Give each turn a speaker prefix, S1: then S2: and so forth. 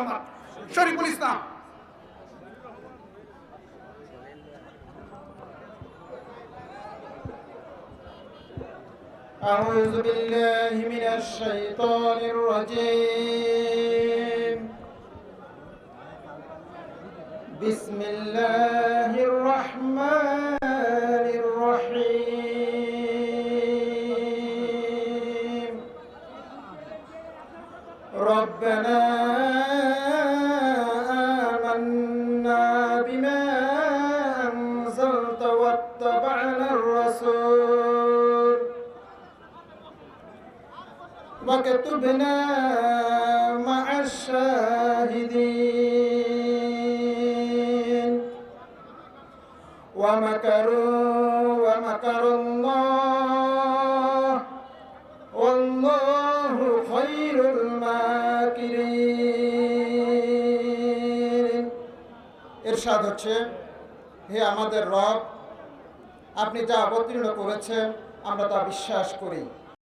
S1: মোহাম্মদ শরীফুল ইসলাম।
S2: أعوذ بالله من الشيطان الرجيم. بسم الله الرحمن الرحيم. ربنا آمنا بما أنزلت واتبعنا الرسول واكتبنا مع الشاهدين. ومكروا الله والله خير الماكرين. ইরশাদ হচ্ছে, হে আমাদের রব, আপনি যা অবতীর্ণ করেছেন আমরা তা বিশ্বাস করি।